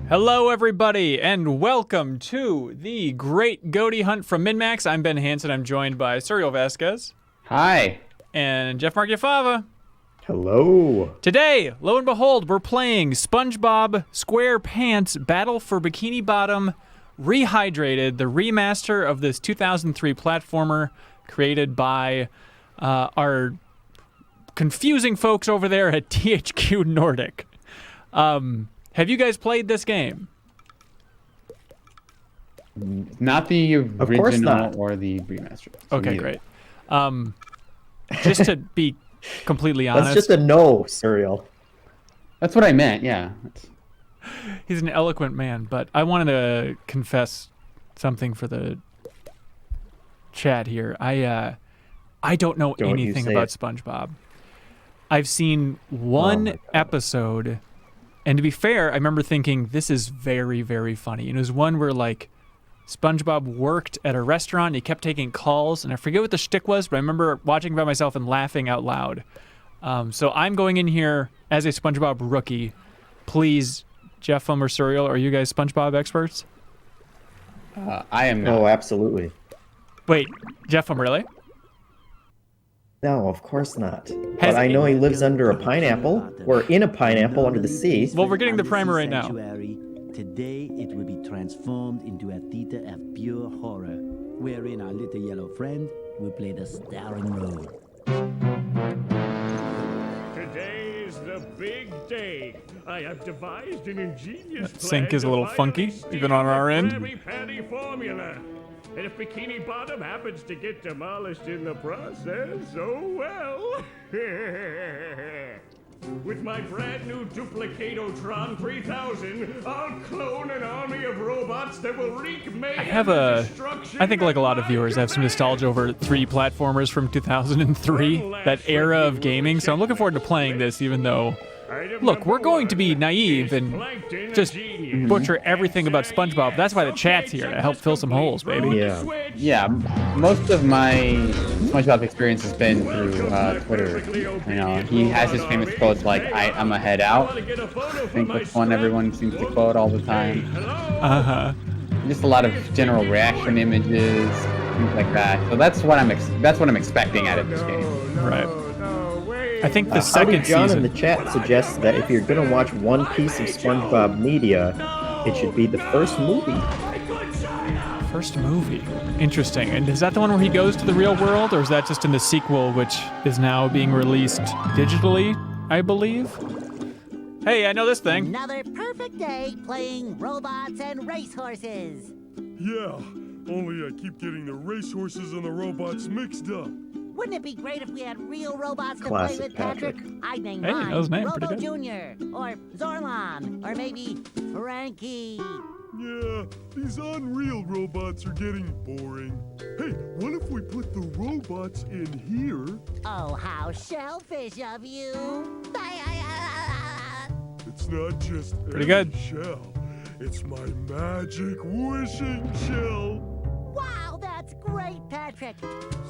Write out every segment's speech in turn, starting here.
Hello, everybody, and welcome to the Great GOTY Hunt from MinnMax. I'm Ben Hansen. I'm joined by Suriel Vasquez. Hi. And Jeff Marchiafava. Hello. Today, lo and behold, we're playing SpongeBob SquarePants Battle for Bikini Bottom Rehydrated, the remaster of this 2003 platformer created by our confusing folks over there at THQ Nordic. Have you guys played this game? Not the Of course original not. or the remaster. Okay, great. Just to be completely honest, That's just a no, Suriel. That's what I meant, yeah. he's an eloquent man, but I wanted to confess something for the chat here. I don't know Don't you anything say about it. SpongeBob. I've seen one episode, and to be fair, I remember thinking this is very, very funny. And it was one where like SpongeBob worked at a restaurant. He kept taking calls, and I forget what the shtick was, but I remember watching by myself and laughing out loud. So I'm going in here as a SpongeBob rookie. Please, Jeff or Suriel, are you guys SpongeBob experts? I am not. Oh, absolutely. Wait, Jeff, really? No, of course not. Has- But I know he lives under a pineapple, or in a pineapple under the sea. Well, we're getting the primer right now. Today it will be transformed into a theater of pure horror, wherein our little yellow friend will play the starring role. Today is the big day. I have devised an ingenious That sync is a little plan to funky, finally even on our steal the end. Krabby Patty formula. And if Bikini Bottom happens to get demolished in the process, oh well. With my brand new Duplicatotron 3000, I'll clone an army of robots that will wreak mayhem and destruction. I think like a lot of viewers, I have some nostalgia over 3D platformers from 2003, that era of gaming. So I'm looking forward to playing this, even though, look, we're going to be naive and just butcher everything about SpongeBob. That's why the chat's here, to help fill some holes, baby. Yeah. Yeah, most of my SpongeBob experience has been through Twitter. You know, he has his famous quotes like, I'm a head out. I think that's one everyone seems to quote all the time. Uh-huh. Just a lot of general reaction images, things like that. So that's what I'm expecting out of this game. Right. I think the How second did John season... in the chat suggests that if you're going to watch one piece of SpongeBob media, it should be the first movie. First movie. Interesting. And is that the one where he goes to the real world, or is that just in the sequel, which is now being released digitally, I believe? Hey, I know this thing. Another perfect day playing robots and racehorses. Yeah, only I keep getting the racehorses and the robots mixed up. Wouldn't it be great if we had real robots to Classic play with, Patrick? Patrick. I'd name Hey, mine that was named Robo pretty Jr. or Zorlon or maybe Frankie. Yeah, these Unreal robots are getting boring. Hey, what if we put the robots in here? Oh, how shellfish of you! It's not just Pretty any good. shell. It's my magic wishing shell. Wow, that's great, Patrick.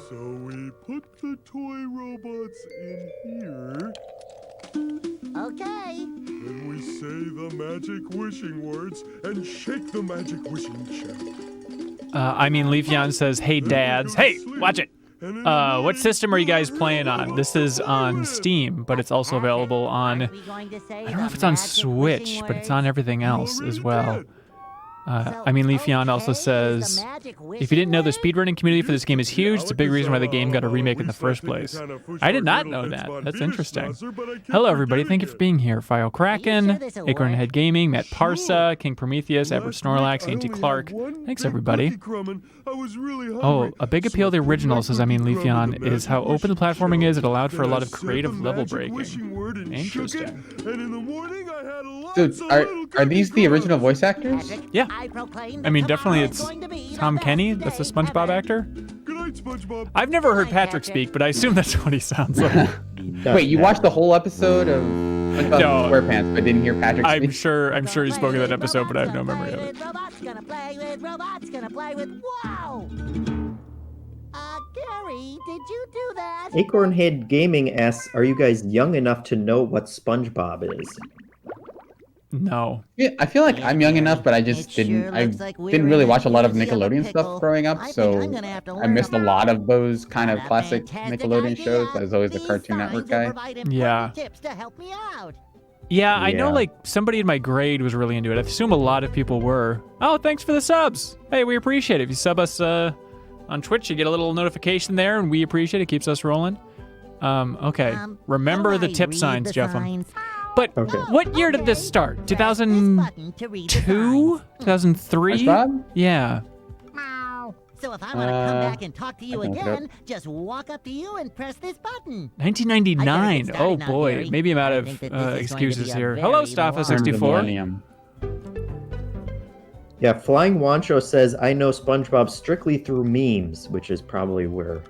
So we put the toy robots in here, Okay. then we say the magic wishing words and shake the magic wishing shell. Leafyan says, hey, dads. Hey, watch it. What system are you guys playing on? This is on Steam, but it's also available on... Aren't we going to say I don't know if it's on Switch, but it's on everything else as well. Leafyan also says, if you didn't know, the speedrunning community for this game is huge. It's a big reason why the game got a remake in the first place. I did not know that. That's interesting. Hello, everybody. Thank you for being here. File Kraken, Acornhead Gaming, Matt Parsa, King Prometheus, Edward Snorlax, IanTClark. Thanks, everybody. Oh, a big appeal of the original, says Leafyan, is how open the platforming is. It allowed for a lot of creative level breaking. Interesting. So, are these the original voice actors? Yeah. I proclaim Definitely it's Tom Kenny. That's the SpongeBob actor. I've never heard Patrick speak, but I assume that's what he sounds like. Wait, you watched the whole episode of SpongeBob SquarePants, but didn't hear Patrick speak? I'm sure he spoke in that episode, but I have no memory of it. Robots gonna play with, robots gonna play with. Wow! Gary, did you do that? Acornhead Gaming asks, are you guys young enough to know what SpongeBob is? No. Yeah, I feel like I'm young enough, but I just didn't. I didn't really watch a lot of Nickelodeon stuff growing up, so I missed a lot of those kind of classic Nickelodeon shows. I was always the Cartoon Network guy. Yeah. Tips to help me out. Yeah, I know Yeah. like somebody in my grade was really into it. I assume a lot of people were. Oh, thanks for the subs. Hey, we appreciate it. If you sub us on Twitch, you get a little notification there, and we appreciate it. It keeps us rolling. Okay. Remember the tip signs, Jeffem. But Okay. what year did this start? 2002? 2003? SpongeBob? Yeah. So if I want to come back and talk to you I can look it up. again, just walk up to you and press this button. 1999. I Oh gotta get started now, boy. Gary. Maybe I'm out I of think that this is going to be excuses a here. very Hello, long Turn of the Staffa64. millennium. Yeah, Flying Wancho says, I know SpongeBob strictly through memes, which is probably where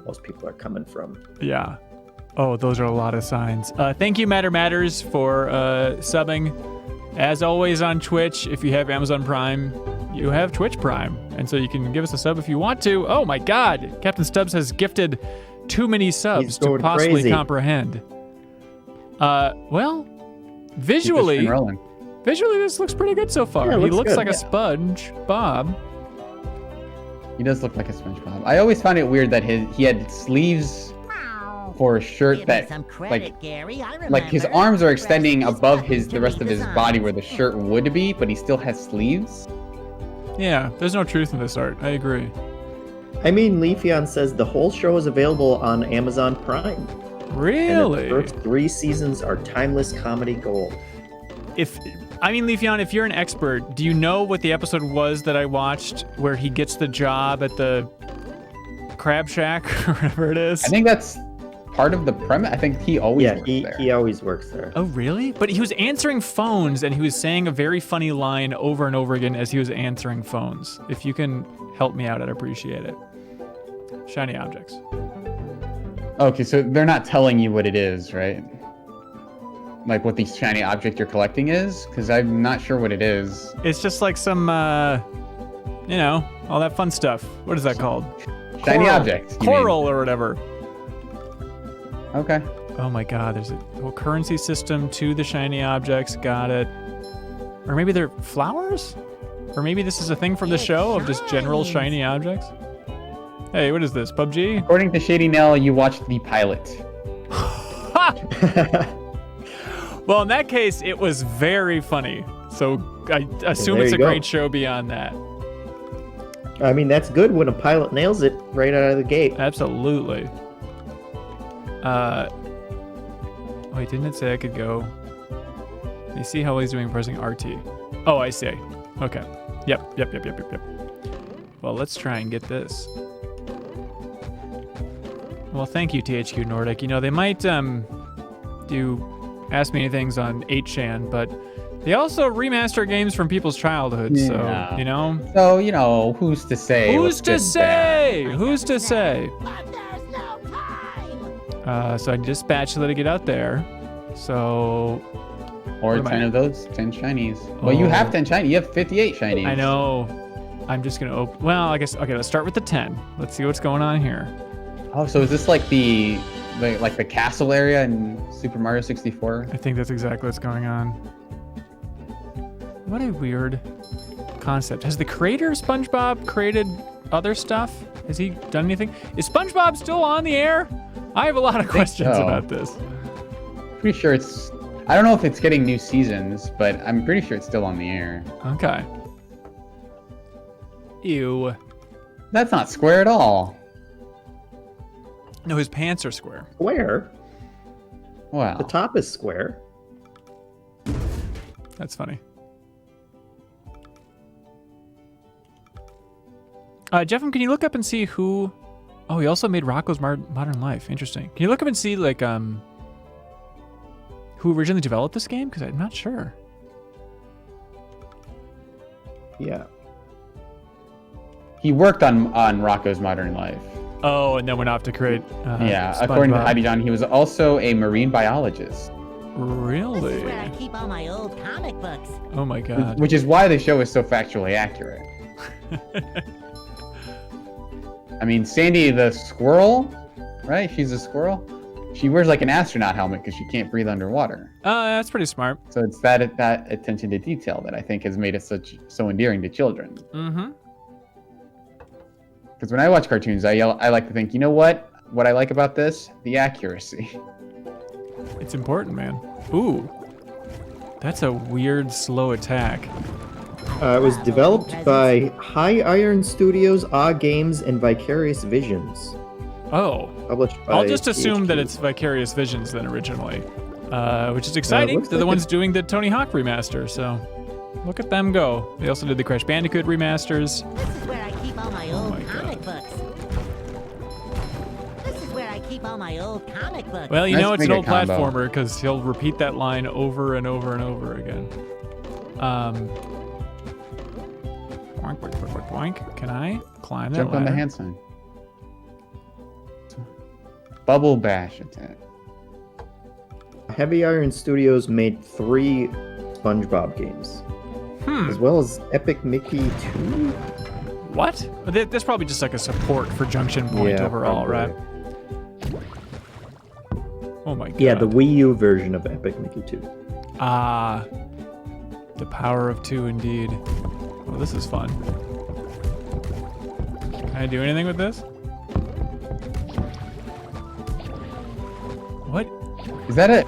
most people are coming from. Yeah. Oh, those are a lot of signs. Thank you, Matter Matters, for subbing. As always on Twitch, if you have Amazon Prime, you have Twitch Prime. And so you can give us a sub if you want to. Oh my god, Captain Stubbs has gifted too many subs He's to going possibly crazy. comprehend. Well, Keep this visually, thing rolling. this looks pretty good so far. Yeah, it He looks looks good. like a sponge, Bob. He does look like a SpongeBob. I always found it weird that he had sleeves for a shirt Give me that some credit, like Gary. I like his remember. arms are Press extending this above button to the rest read of the his body signs. where the shirt would be, but he still has sleeves. Yeah, there's no truth in this art. I agree. I mean, Leafeon says the whole show is available on Amazon Prime. And Really? the first 3 seasons are timeless comedy gold. Leafeon, if you're an expert, do you know what the episode was that I watched where he gets the job at the Crab Shack or whatever it is? I think that's part of the premise. I think he always Yeah, works he, there. he always works there. Oh, really? But he was answering phones and he was saying a very funny line over and over again as he was answering phones. If you can help me out, I'd appreciate it. Shiny objects. Okay, so they're not telling you what it is, right? Like what the shiny object you're collecting is? Because I'm not sure what it is. It's just like some, all that fun stuff. What is that called? Shiny Coral. object. you mean. Coral or whatever. Okay. Oh my god, there's a whole currency system to the shiny objects. Got it. Or maybe they're flowers? Or maybe this is a thing from the It show of just general shines. shiny objects? Hey, what is this? PUBG? According to Shady Nell, you watched the pilot. Well, in that case, it was very funny. So I assume there it's you a go. great show beyond that. I mean, that's good when a pilot nails it right out of the gate. Absolutely. Wait, didn't it say I could go? Let me see how he's doing pressing RT. Oh, I see. Okay. Yep. Well, let's try and get this. Well, thank you, THQ Nordic. You know, they might do Ask Me Anythings on 8chan, but they also remaster games from people's childhood, Yeah. so, you know. So, who's to say? Who's what's to good and bad? say? Who's to say? But there's no time. So I dispatched Let It Get Out there. So Or What am I- 10 of those, 10 shinies. Well, you Oh. have 10 shinies. You have 58 shinies. I know. I'm just gonna open. Well, I guess. Okay, let's start with the 10. Let's see what's going on here. Oh, so is this like the castle area in Super Mario 64? I think that's exactly what's going on. What a weird concept. Has the creator of SpongeBob created other stuff? Has he done anything? Is SpongeBob still on the air? I have a lot of questions so. about this. Pretty sure it's. I don't know if it's getting new seasons, but I'm pretty sure it's still on the air. Okay. Ew. That's not square at all. No, his pants are square. Square? Wow. The top is square. That's funny. Jeffem, can you look up and see who? Oh, he also made Rocco's Modern Life. Interesting. Can you look up and see like who originally developed this game? Because I'm not sure. Yeah. He worked on Rocco's Modern Life. Oh, and then went off to create. Yeah, according to SpongeBob. Heidi John, he was also a marine biologist, This Really? is where I keep all my old comic books. Oh my god. which is why the show is so factually accurate. I mean, Sandy the squirrel, right? She's a squirrel. She wears like an astronaut helmet because she can't breathe underwater. That's pretty smart. So it's that attention to detail that I think has made it so endearing to children. Mm-hmm. Because when I watch cartoons, I like to think, you know what? What I like about this? The accuracy. It's important, man. Ooh. That's a weird, slow attack. It was developed by High Iron Studios, Ah Games, and Vicarious Visions. Oh. Published by I'll just assume that THQ. it's Vicarious Visions then originally. Which is exciting. looks They're the like ones doing the Tony Hawk remaster, so look at them go. They also did the Crash Bandicoot remasters. This is where I keep all my old my comic books. This is where I keep all my old comic books. Well, you Nice know it's an finger old combo. platformer because he'll repeat that line over and over and over again. Boink, boink, boink, boink, boink. Can I climb that Jump on the ladder? hand sign. Bubble bash attack. Heavy Iron Studios made 3 SpongeBob games, as well as Epic Mickey 2. What? That's probably just like a support for Junction Point Yeah, overall, probably. right? Oh my god. Yeah, the Wii U version of Epic Mickey 2. Ah, the power of 2 indeed. Well, this is fun. Can I do anything with this? What? Is that it?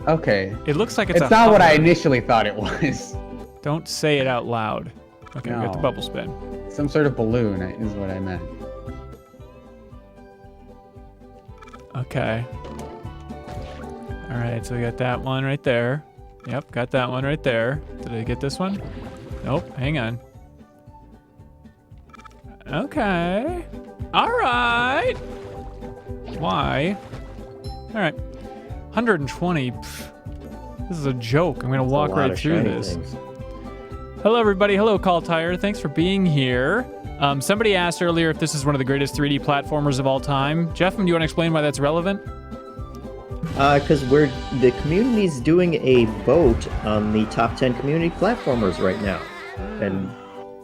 Okay. It looks like it's It's a not what I hover. initially thought it was. Don't say it out loud. Okay, we got the No. bubble spin. Some sort of balloon is what I meant. Okay. All right, so we got that one right there. Yep, got that one right there. Did I get this one? Nope, hang on. Okay. All right. Why? All right. 120. Pff, this is a joke. I'm going to walk A lot right of through shiny this. things. Hello, everybody. Hello, Tire. Thanks for being here. Somebody asked earlier if this is one of the greatest 3D platformers of all time. Jeff, do you want to explain why that's relevant? Because the community's doing a vote on the top 10 community platformers right now, and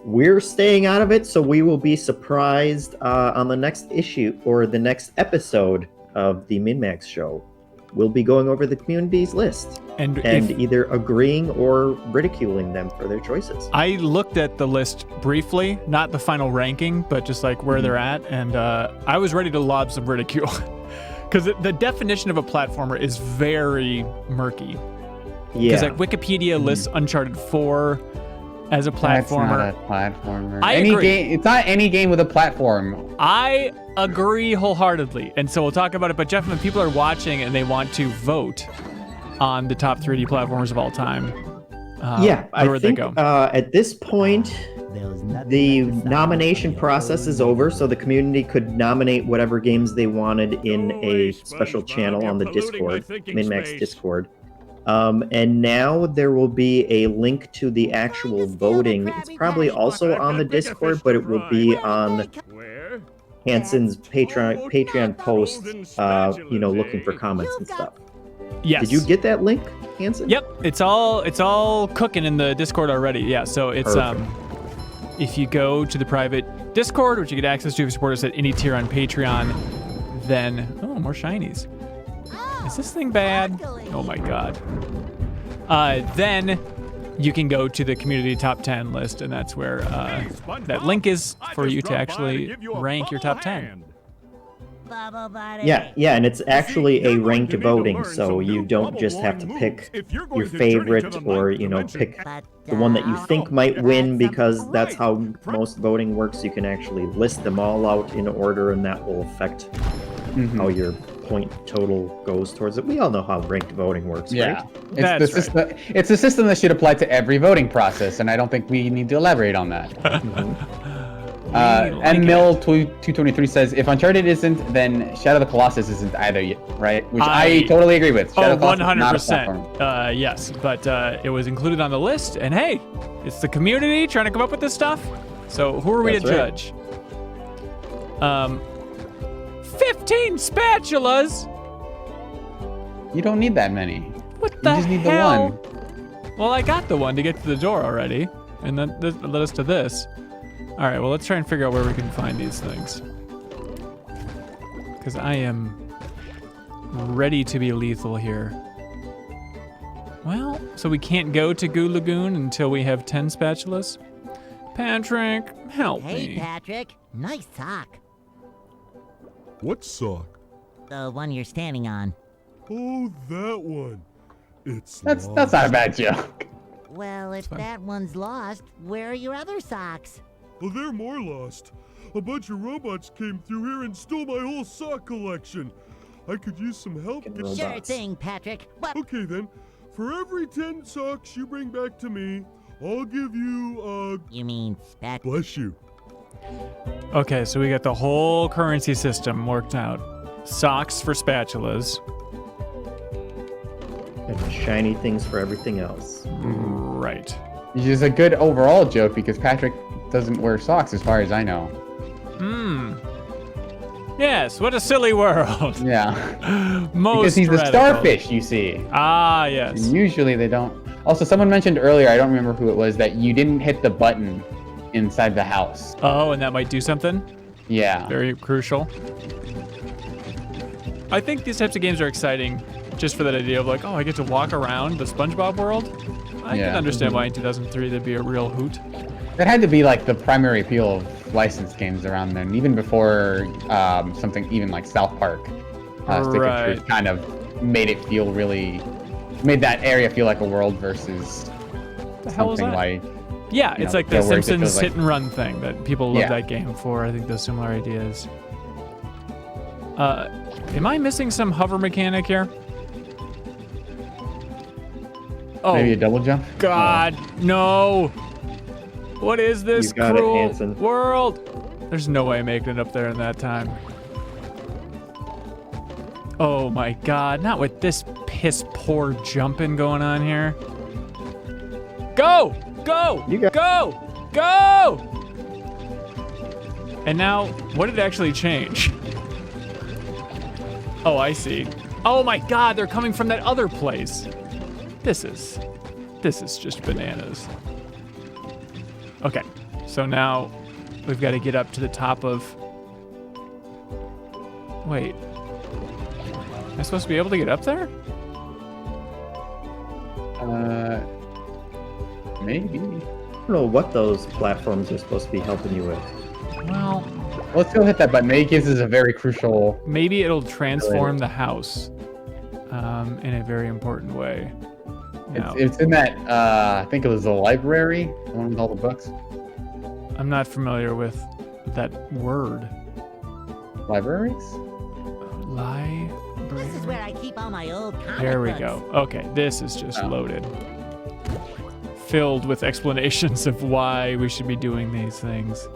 we're staying out of it, so we will be surprised on the next issue or the next episode of the MinnMax show. We'll be going over the community's list And and if- either agreeing or ridiculing them for their choices. I looked at the list briefly, not the final ranking, but just like where they're at, and I was ready to lob some ridicule. Because the definition of a platformer is very murky. Because Yeah, like Wikipedia lists Uncharted 4 as a That's platformer. not a platformer. I any agree. game. It's not any game with a platform. I agree wholeheartedly, and so we'll talk about it. But Jeff, when people are watching and they want to vote on the top 3D platformers of all time, yeah. where I would they think go? at this point, There's nothing the like the sound nomination of the process is Yarrow over, so the community could nominate whatever games they wanted in a special channel on the Discord, MinnMax Discord. And now there will be a link to the actual voting. It's probably also on the Discord, but it will be on Where? Hanson's Patreon post, looking for comments and stuff. Yes. Did you get that link, Hanson? Yep, it's all cooking in the Discord already. Yeah, so it's Perfect. if you go to the private Discord, which you get access to if you support us at any tier on Patreon, then more shinies. Is this thing bad? Oh my god. Then you can go to the community top 10 list, and that's where that link is for you to actually rank your top 10. Bubble Buddy. Yeah, and it's actually a ranked voting, so you don't just have to pick your favorite or, pick the one that you think might win, because that's how most voting works. You can actually list them all out in order, and that will affect how your point total goes towards it. We all know how ranked voting works, Yeah. right? That's It's it's a system that should apply to every voting process, and I don't think we need to elaborate on that. And Mill 223 says, if Uncharted isn't, then Shadow of the Colossus isn't either, right? Which I totally agree with. Shadow of the Colossus is not a platform. 100%. Yes, but it was included on the list, and hey, it's the community trying to come up with this stuff. So who are we to That's right. judge? 15 spatulas. You don't need that many. What the You just need the hell? one. Well, I got the one to get to the door already, and then this led us to this. All right, well, let's try and figure out where we can find these things. Because I am ready to be lethal here. Well, so we can't go to Goo Lagoon until we have 10 spatulas? Patrick, help Hey, me. Patrick. Nice sock. What sock? The one you're standing on. Oh, that one. It's That's lost. not a bad joke. Well, if that one's lost, where are your other socks? Oh, they're more lost. A bunch of robots came through here and stole my whole sock collection. I could use some help. Robots. Sure thing, Patrick. What? Okay, then. For every 10 socks you bring back to me, I'll give you, You mean spat? bless you. Okay, so we got the whole currency system worked out. Socks for spatulas. And shiny things for everything else. Right. Which is a good overall joke because Patrick doesn't wear socks as far as I know. Yes, what a silly world. Yeah. Most Because he's a radical. starfish, you see. Ah, yes. And usually they don't. Also, someone mentioned earlier, I don't remember who it was, that you didn't hit the button inside the house. Oh, and that might do something? Yeah. Very crucial. I think these types of games are exciting just for that idea of like, oh, I get to walk around the SpongeBob world. I Yeah. can understand why in 2003 that'd be a real hoot. That had to be like the primary appeal of licensed games around then, even before something even like South Park. Stick of Right. Truth kind of made it feel really, made that area feel like a world versus The hell was something that? like, Yeah, you it's know, like the yeah, where it Simpsons feels like- hit and run thing that people love Yeah. that game for. I think those similar ideas. Am I missing some hover mechanic here? Oh, maybe a double jump. God, no. What is this You got it, cruel Hanson. world? There's no way making it up there in that time. Oh my God, not with this piss poor jumping going on here. Go, go, You got- go, go! And now, what did actually change? Oh, I see. Oh my God, they're coming from that other place. This is just bananas. Okay, so now we've got to get up to the top of... Wait. Am I supposed to be able to get up there? Maybe. I don't know what those platforms are supposed to be helping you with. Well, Let's go hit that button. Maybe it gives us a very crucial. maybe it'll transform the house in a very important way. Now, It's in that. I think it was the library, the one with all the books. I'm not familiar with that word. Libraries. This is where I keep all my old comic There we books. go. Okay, this is just Oh. loaded. Filled with explanations of why we should be doing these things.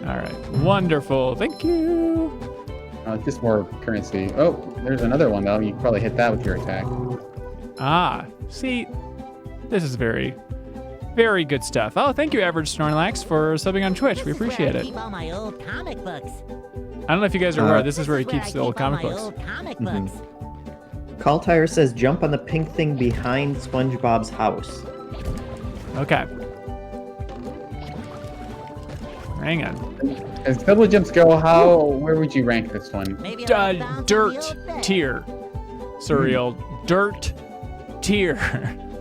All right, wonderful. Thank you. It's just more currency. Oh, there's another one though. You can probably hit that with your attack. Ah, see, this is very, very good stuff. Oh, thank you, Average Snorlax, for subbing on Twitch. We This is where appreciate I it. keep all my old comic books. I don't know if you guys are aware, this is where he keeps the old comic all books. my old comic Mhm. books. Caltire says jump on the pink thing behind SpongeBob's house. Okay. Hang on. As double jumps go, where would you rank this one? Maybe I'll bounce on the Dirt old bed. tier. Surreal. Dirt tier.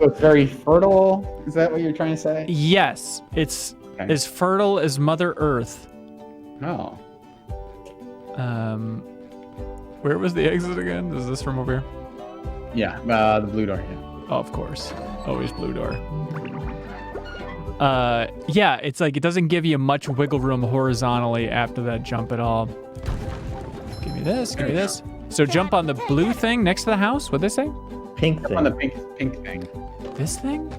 So it's very fertile. Is that what you're trying to say? Yes, it's Okay. as fertile as Mother Earth. Oh. Where was the exit again? Is this from over here? Yeah, the blue door. Yeah. Oh, of course. Always blue door. Yeah, it's like it doesn't give you much wiggle room horizontally after that jump at all. Give me this, give me this. So jump on the blue thing next to the house? What'd they say? Pink Up on the thing. pink thing. This thing?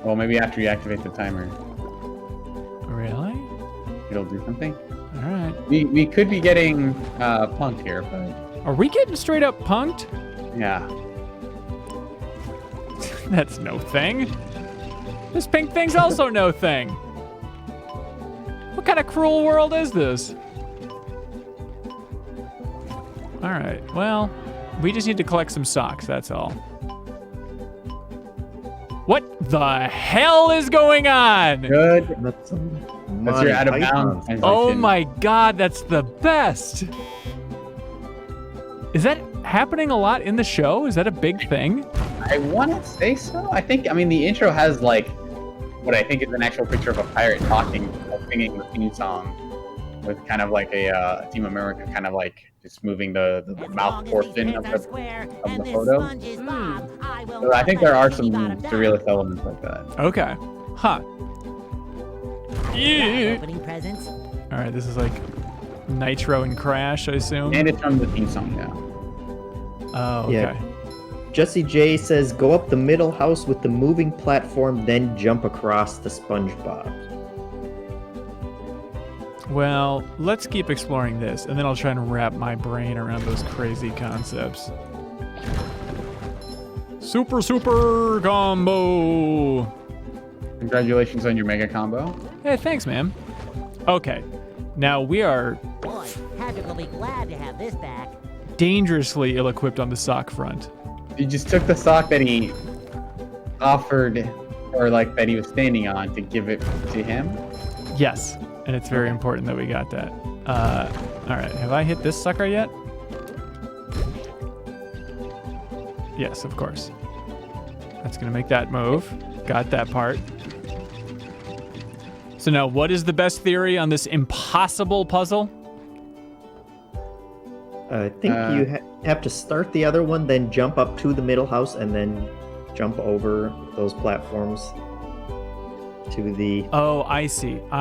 Well, maybe after you activate the timer, Really? it'll do something. All right. We could be getting punked here, but Are we getting straight up punked? yeah. That's no thing. This pink thing's also no thing. What kind of cruel world is this? All right, well, we just need to collect some socks, that's all. What the hell is going on? Good. That's That's your out of bounds. Oh my God, that's the best. Is that happening a lot in the show? Is that a big thing? I want to say so. I mean, the intro has like what I think is an actual picture of a pirate talking, singing the theme song with kind of like a Team America kind of like just moving the mouth portion of the photo. So I think there are some surrealist elements like that. Okay. Huh. Yeah. Opening presents. All right, this is like Nitro and Crash, I assume. And it's from the theme song now. Oh, okay. Yeah. Jesse J says, go up the middle house with the moving platform, then jump across the SpongeBob. Well, let's keep exploring this, and then I'll try and wrap my brain around those crazy concepts. Super combo! Congratulations on your mega combo. Hey, thanks, man. Okay, now we are Boy, Patrick will be glad to have this back. dangerously ill-equipped on the sock front. You just took the sock that he offered, or like that he was standing on, to give it to him. Yes, and it's very important that we got that. All right, have I hit this sucker yet? Yes, of course. That's gonna make that move. Got that part. So now, what is the best theory on this impossible puzzle? I think you have to start the other one, then jump up to the middle house, and then jump over those platforms to the Oh, I see. to All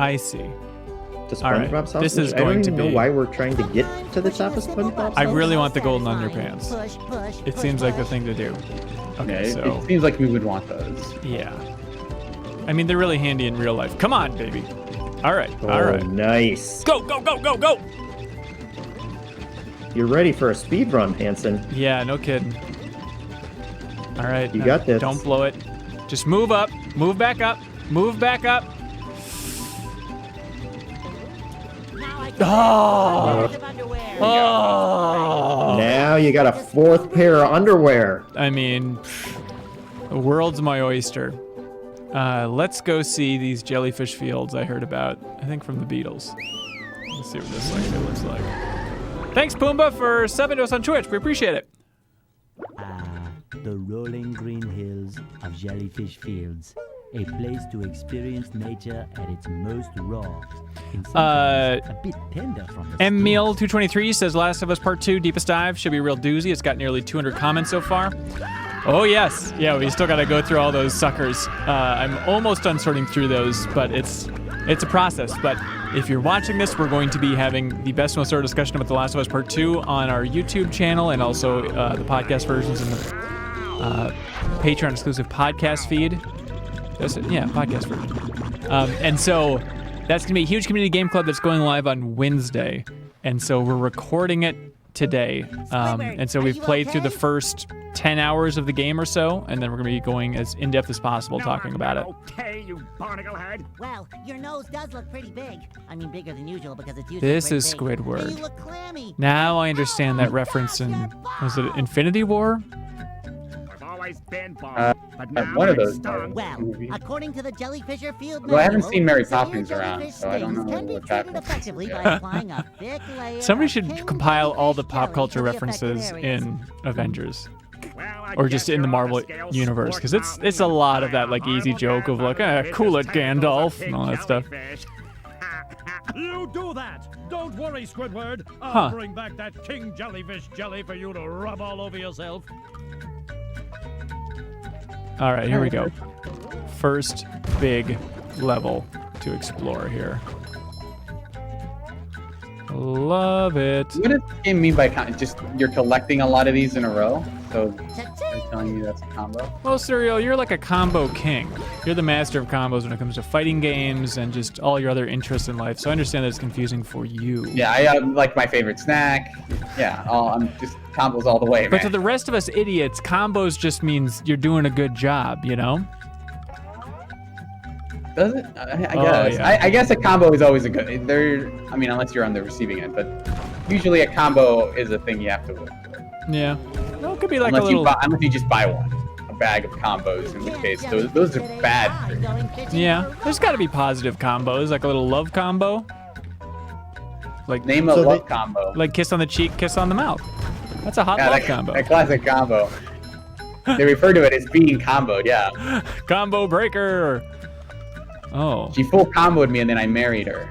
right, SpongeBob's house. this is which I don't going to even know be- why we're trying to get to the top of SpongeBob's I house. really want the golden underpants. Push, push, It push, seems like the push. thing to do. Yeah, Okay, it so seems like we would want those. yeah. I mean, they're really handy in real life. Come on, baby. All right, all Oh, right. nice. Go, go, go, go, go! You're ready for a speed run, Hanson. Yeah, no kidding. All right. You got this. Don't blow it. Just move up. Move back up. Move back up. Now I can Oh. Pairs of underwear. Oh. Now you got a fourth pair of underwear. I mean, the world's my oyster. Let's go see these jellyfish fields I heard about. I think from the Beatles. Let's see what this looks like. Thanks, Pumbaa, for subbing to us on Twitch. We appreciate it. The rolling green hills of Jellyfish Fields, a place to experience nature at its most raw, and sometimes a bit tender from the Meal 223 says Last of Us Part 2 Deepest Dive should be a real doozy. It's got nearly 200 comments so far. Oh yes, yeah, we still got to go through all those suckers. I'm almost done sorting through those, but it's a process. But if you're watching this, we're going to be having the best most thorough discussion about The Last of Us Part 2 on our YouTube channel, and also the podcast versions in the Patreon exclusive podcast feed. That's it, yeah, podcast version. And so that's gonna be a huge community game club that's going live on Wednesday, and so we're recording it today. And so we've played through the first 10 hours of the game or so, and then we're gonna be going as in-depth as possible talking about it. Okay, you barnacle head. Well, your nose does look pretty big. I mean, bigger than usual because it's usually This pretty is big. Squidward. And you look clammy. Now I understand that reference in, was it Infinity War? I've always been bald, but now one of I'm those stung. Well, movie. according to the Jellyfisher Field Well, I haven't Manual, seen Mary severe Poppins around, jellyfish so I don't stings know can be what treated that effectively by is. applying a thick layer Somebody of should king compile all the jellyfish pop jelly culture to the affected references areas. in Avengers. Well, I Or guess just in the you're on Marvel scale universe, because sport it's a mountain. lot of that like easy joke of like, cool it, Gandalf, and all that stuff. You do that! Don't worry, Squidward. I'll Huh. bring back that king jellyfish jelly for you to rub all over yourself. All right, here we go. First big level to explore here. Love it. What does this game mean by just you're collecting a lot of these in a row? So they're telling you that's a combo? Well, Serial, you're like a combo king. You're the master of combos when it comes to fighting games and just all your other interests in life. So I understand that it's confusing for you. Yeah, I like my favorite snack. Yeah, I'm just combos all the way, But man. to the rest of us idiots, combos just means you're doing a good job, you know? Does it? I guess. Oh, yeah. I guess a combo is always a good. I mean, unless you're on the receiving end, but usually a combo is a thing you have to work for. Yeah. Well, it could be like Unless a little. unless you just buy one, a bag of combos, in which case those are bad. Yeah. There's got to be positive combos, like a little love combo. Like Name a So love combo. like kiss on the cheek, kiss on the mouth. That's a hot love combo. That classic combo. They refer to it as being comboed, yeah. Combo breaker. Oh. She full comboed me and then I married her.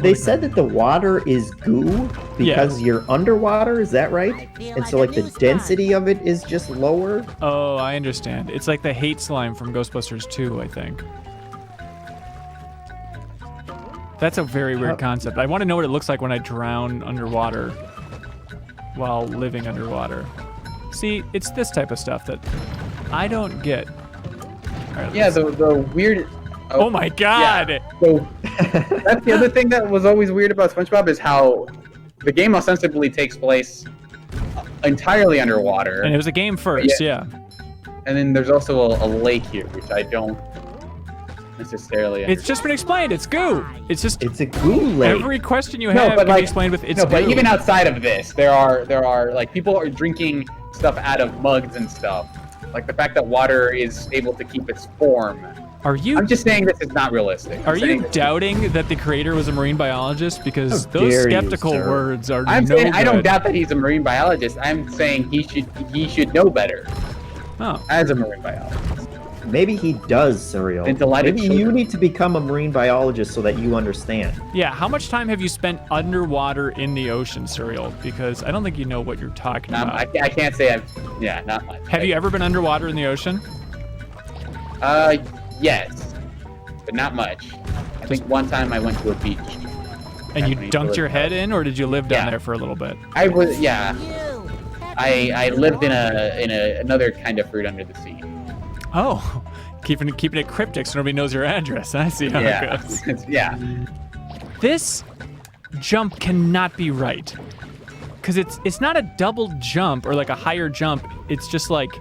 They said that the water is goo because you're underwater, is that right? And so like the density of it is just lower? Oh, I understand. It's like the hate slime from Ghostbusters 2, I think. That's a very weird concept. I want to know what it looks like when I drown underwater while living underwater. See, it's this type of stuff that I don't get. Right, yeah, the weird... Oh my god! Yeah. So that's the other thing that was always weird about SpongeBob is how the game ostensibly takes place entirely underwater. And it was a game first, yeah. And then there's also a lake here, which I don't necessarily understand. It's just been explained. It's goo. It's a goo lake. Every question you have can be explained with it's goo. But even outside of this, there are like people are drinking stuff out of mugs and stuff. Like the fact that water is able to keep its form. I'm just saying this is not realistic. Are you doubting that the creator was a marine biologist? Because those skeptical words are no good. I don't doubt that he's a marine biologist. I'm saying he should know better. Oh. As a marine biologist. Maybe he does, Surreal. Maybe you need to become a marine biologist so that you understand. Yeah, how much time have you spent underwater in the ocean, Surreal? Because I don't think you know what you're talking about. I can't say not much. Have you ever been underwater in the ocean? Yes, but not much. I think one time I went to a beach. And you dunked your head in, or did you live down there for a little bit? I was, yeah. I lived in another kind of fruit under the sea. Oh, keeping it cryptic so nobody knows your address. I see how it goes. Yeah. This jump cannot be right, because it's not a double jump or like a higher jump. It's just like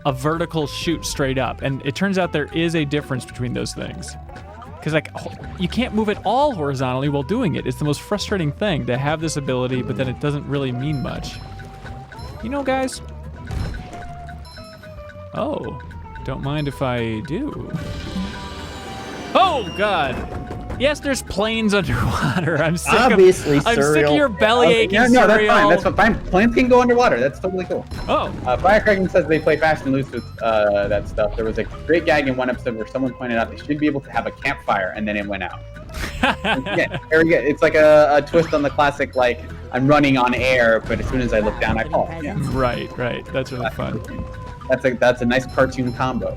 a vertical shoot straight up, and it turns out there is a difference between those things, because like you can't move at all horizontally while doing it. It's the most frustrating thing to have this ability, but then it doesn't really mean much, you know, guys. Oh, don't mind if I do. Oh god. Yes, there's planes underwater. I'm sick Obviously, I'm sick of your belly aching. No, that's fine. That's fine. Planes can go underwater. That's totally cool. Oh. Firecracker says they play fast and loose with that stuff. There was a great gag in one episode where someone pointed out they should be able to have a campfire, and then it went out. Yeah, very good. It's like a twist on the classic, like, I'm running on air, but as soon as I look down, I fall. Yeah. Right. That's really fun. That's a nice cartoon combo.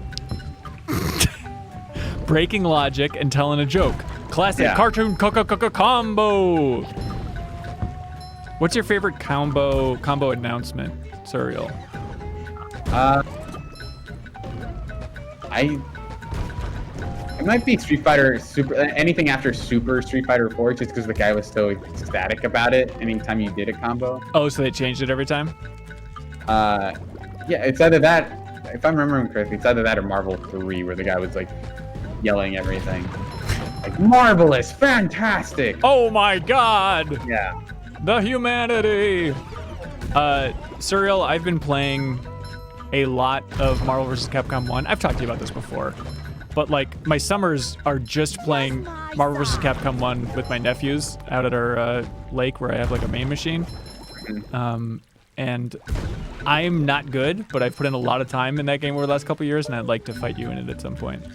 Breaking logic and telling a joke. Classic cartoon combo. What's your favorite combo announcement, Surreal? It might be Street Fighter Super. Anything after Super Street Fighter 4, just because the guy was so ecstatic about it. Anytime you did a combo. Oh, so they changed it every time? Yeah, it's either that. If I'm remembering correctly, it's either that or Marvel 3, where the guy was like yelling everything. Like, marvelous, fantastic. Oh my god. Yeah. The humanity. Surreal, I've been playing a lot of Marvel vs. Capcom 1. I've talked to you about this before. But like my summers are just playing Marvel vs. Capcom 1 with my nephews out at our lake where I have like a main machine. And I'm not good, but I've put in a lot of time in that game over the last couple years, and I'd like to fight you in it at some point.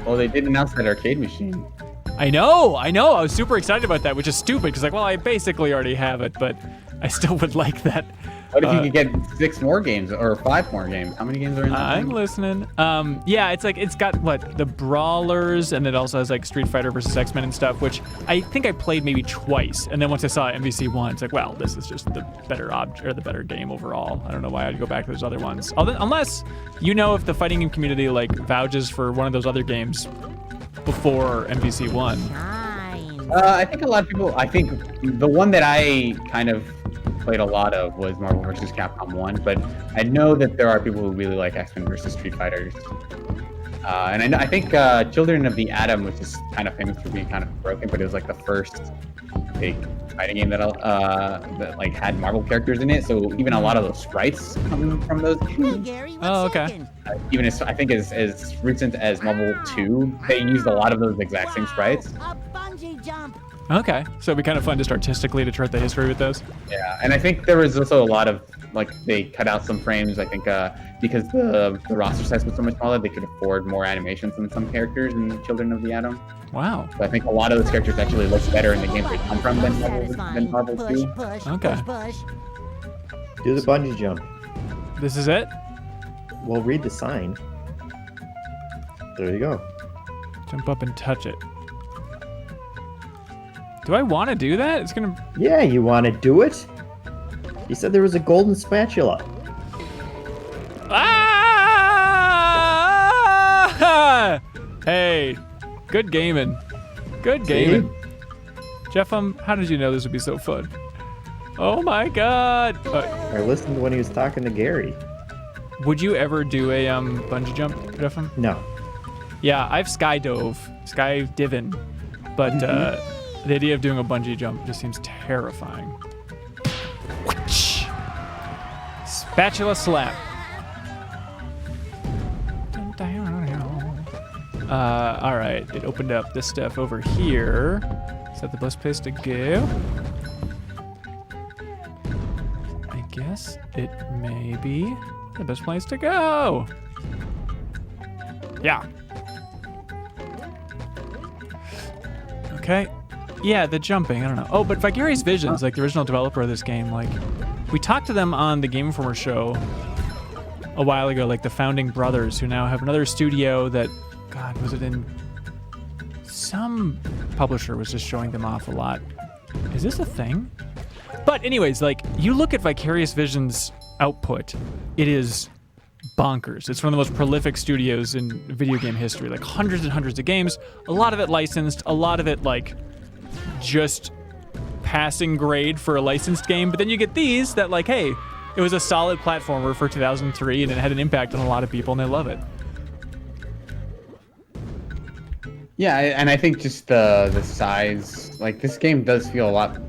Well, they did announce that arcade machine. I know. I was super excited about that, which is stupid, because like, well, I basically already have it, but I still would like that. What if you could get 6 more games or 5 more games? How many games are in that I'm listening. Yeah, it's like, it's got what, the Brawlers, and it also has like Street Fighter versus X-Men and stuff, which I think I played maybe twice. And then once I saw MVC1, it's like, well, this is just the better the better game overall. I don't know why I'd go back to those other ones. Unless you know if the fighting game community like vouches for one of those other games before MVC1. I think a lot of people, I think the one that I kind of played a lot of was Marvel vs. Capcom 1, but I know that there are people who really like X-Men versus Street Fighters. And I think Children of the Atom was just kind of famous for being kind of broken, but it was like the first big fighting game that like had Marvel characters in it. So even a lot of those sprites come from those games. Oh, okay. Even I think as recent as Marvel 2, they used a lot of those exact same sprites. Okay, so it'd be kind of fun just artistically to chart the history with those. Yeah, and I think there was also a lot of they cut out some frames. I think because the roster size was so much smaller, they could afford more animations than some characters in Children of the Atom. Wow. So I think a lot of those characters actually look better in the games they come from than Marvel 2. Okay. Do the bungee jump. This is it? Well, read the sign. There you go. Jump up and touch it. Do I want to do that? It's gonna... Yeah, you want to do it? You said there was a golden spatula. Ah! Hey, good gaming. Good gaming. Jeff, how did you know this would be so fun? Oh my god! I listened when he was talking to Gary. Would you ever do a bungee jump, Jeff? No. Yeah, I've skydiving, but the idea of doing a bungee jump just seems terrifying. Spatula slap. All right, it opened up this stuff over here. Is that the best place to go? I guess it may be the best place to go. Yeah. Okay. Yeah, the jumping, I don't know. Oh, but Vicarious Visions, like the original developer of this game, like, we talked to them on the Game Informer show a while ago, like the founding brothers who now have another studio that, God, was it in... Some publisher was just showing them off a lot. Is this a thing? But anyways, like, you look at Vicarious Visions' output, it is bonkers. It's one of the most prolific studios in video game history, like hundreds and hundreds of games, a lot of it licensed, a lot of it like just passing grade for a licensed game. But then you get these that like, hey, it was a solid platformer for 2003 and it had an impact on a lot of people and they love it. Yeah, and I think just the size, like this game does feel a lot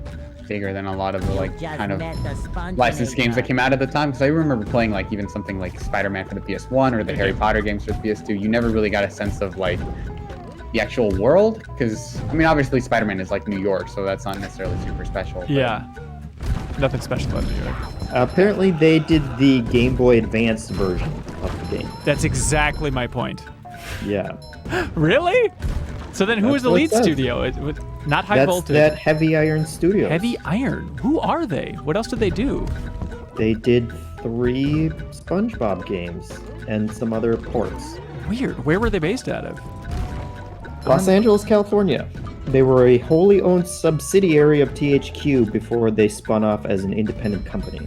bigger than a lot of the like kind of licensed games that came out at the time. Because I remember playing like even something like Spider-Man for the PS1 or the Harry Potter games for the PS2. You never really got a sense of like the actual world. Because I mean, obviously Spider-Man is like New York, so that's not necessarily super special. But... Yeah, nothing special about New York. Apparently, they did the Game Boy Advance version of the game. That's exactly my point. Yeah. Really? So then who was the lead studio? Not High Voltage. That's that Heavy Iron Studios. Heavy Iron? Who are they? What else did they do? They did 3 SpongeBob games and some other ports. Weird. Where were they based out of? Los Angeles, California. They were a wholly owned subsidiary of THQ before they spun off as an independent company.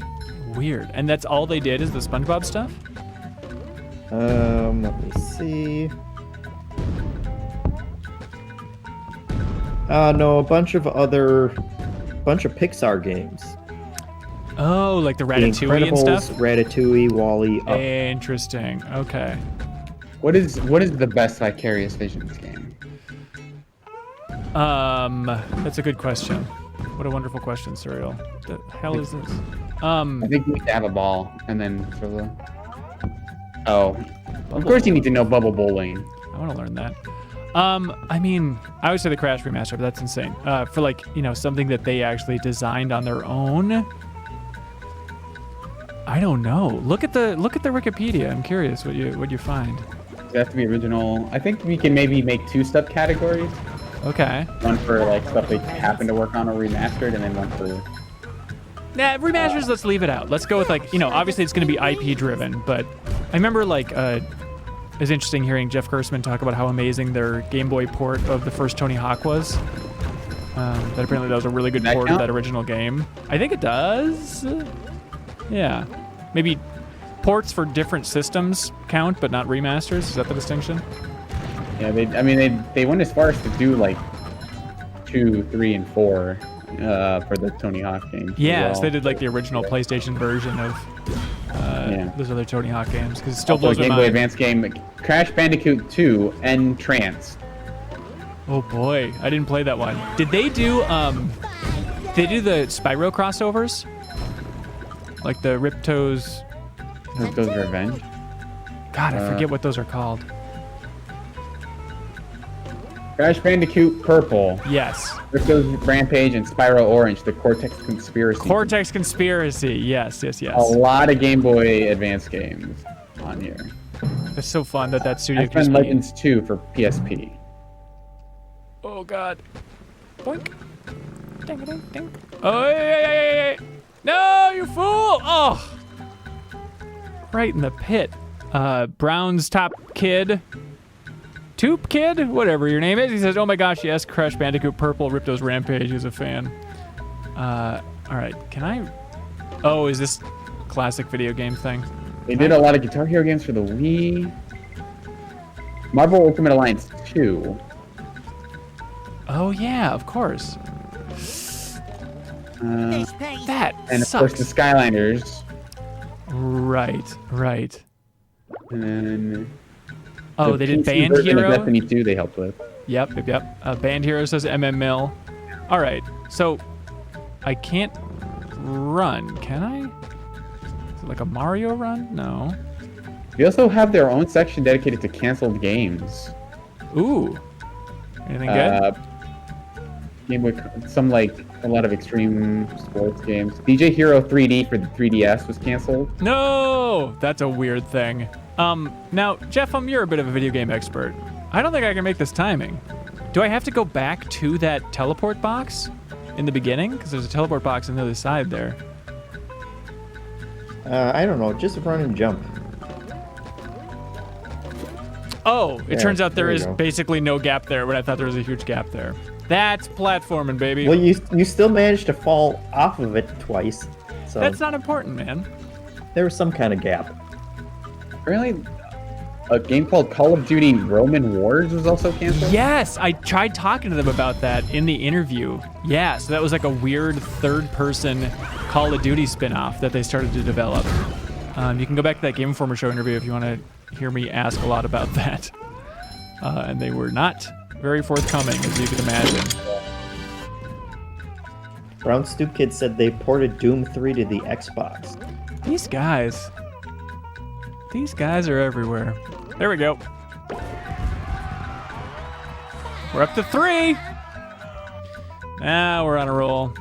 Weird. And that's all they did is the SpongeBob stuff? Let me see. No, a bunch of Pixar games. Oh, like the Ratatouille and stuff? Ratatouille, WALL-E. Up. Interesting. Okay. What is the best Vicarious Visions game? That's a good question. What a wonderful question, Serial. The hell is this? I think you need to have a ball and then throw the... Oh. Of course you need to know Bubble Bowling. I want to learn that. I mean, I would say the Crash remaster, but that's insane. For like, you know, something that they actually designed on their own. I don't know. Look at the Wikipedia. I'm curious what you find. Does it have to be original? I think we can maybe make 2 subcategories. Okay. One for like stuff they happen to work on or remastered, and then one for... Nah, remasters, let's leave it out. Let's go with like, you know, obviously it's going to be IP driven, but I remember like, it's interesting hearing Jeff Gerstmann talk about how amazing their Game Boy port of the first Tony Hawk was. That apparently that was a really good port of that original game. I think it does. Yeah. Maybe ports for different systems count, but not remasters. Is that the distinction? Yeah, they went as far as to do like 2, 3, and 4 for the Tony Hawk games. Yeah, so they did like the original PlayStation version of those other Tony Hawk games because it still blows my mind. Game Boy Advance game, Crash Bandicoot 2, Entranced. Oh boy, I didn't play that one. Did they do the Spyro crossovers? Like the Ripto's Revenge? God, I forget what those are called. Crash Bandicoot Purple. Yes. Crypto's Rampage and Spyro Orange, the Cortex Conspiracy. Cortex Conspiracy. Yes, yes, yes. A lot of Game Boy Advance games on here. It's so fun that studio I've keeps done me. Legends 2 for PSP. Oh God. Boink. Ding, ding, ding. Oh, hey. No, you fool! Oh. Right in the pit. Brown's top kid. Toop Kid, whatever your name is. He says, oh my gosh, yes, Crash Bandicoot Purple, Ripto's Rampage is a fan. All right, can I... Oh, is this classic video game thing? They did a lot of Guitar Hero games for the Wii. Marvel Ultimate Alliance 2. Oh yeah, of course. That And of sucks. course the Skylanders. Right. And then... Oh, the they did PC Band version of Hero? Destiny 2 they helped with. Yep. Band Hero says MML. All right, so I can't run, can I? Is it like a Mario run? No. They also have their own section dedicated to canceled games. Ooh. Anything good? Game with some a lot of extreme sports games. DJ Hero 3D for the 3DS was canceled. No, that's a weird thing. Now, Jeff, you're a bit of a video game expert. I don't think I can make this timing. Do I have to go back to that teleport box in the beginning? Because there's a teleport box on the other side there. I don't know. Just run and jump. Oh, it turns out there there you is go. basically no gap there, but I thought there was a huge gap there. That's platforming, baby. Well, you still managed to fall off of it twice. So That's not important, man. there was some kind of gap. Apparently, a game called Call of Duty Roman Wars was also canceled. Yes, I tried talking to them about that in the interview. Yeah, so that was like a weird third-person Call of Duty spin-off that they started to develop. You can go back to that Game Informer show interview if you want to hear me ask a lot about that. And they were not very forthcoming, as you can imagine. Brown Stoop Kid said they ported Doom 3 to the Xbox. These guys are everywhere. There we go. We're up to 3. Now we're on a roll.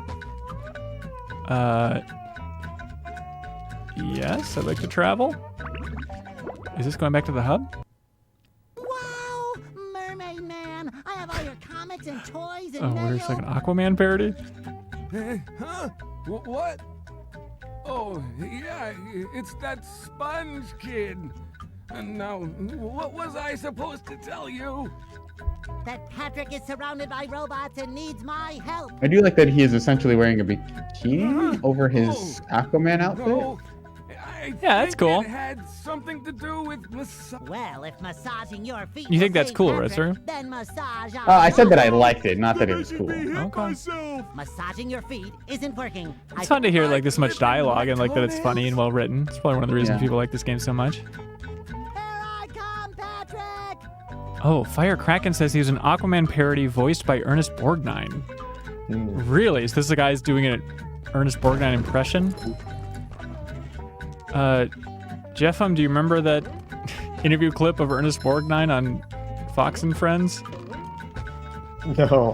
Yes, I'd like to travel. Is this going back to the hub? Wow, Mermaid Man! I have all your comics and toys and Oh, where's like an Aquaman parody? Huh? What? Oh, yeah, it's that sponge kid. And now, what was I supposed to tell you? That Patrick is surrounded by robots and needs my help. I do like that he is essentially wearing a bikini over his Aquaman outfit. No, Yeah, that's cool. It had something to do with Well, if massaging your feet You think will that's save cool, Patrick, right, sir? Then massage I said that I liked it, not that it was cool. Okay. Massaging your feet isn't working. It's fun to hear like this much dialogue and like that it's funny and well written. It's probably one of the reasons Yeah. people like this game so much. Here I come, Patrick! Oh, Fire Kraken says he was an Aquaman parody voiced by Ernest Borgnine. Really? Is this the guy's doing an Ernest Borgnine impression? Jeff, do you remember that interview clip of Ernest Borgnine on Fox and Friends? No.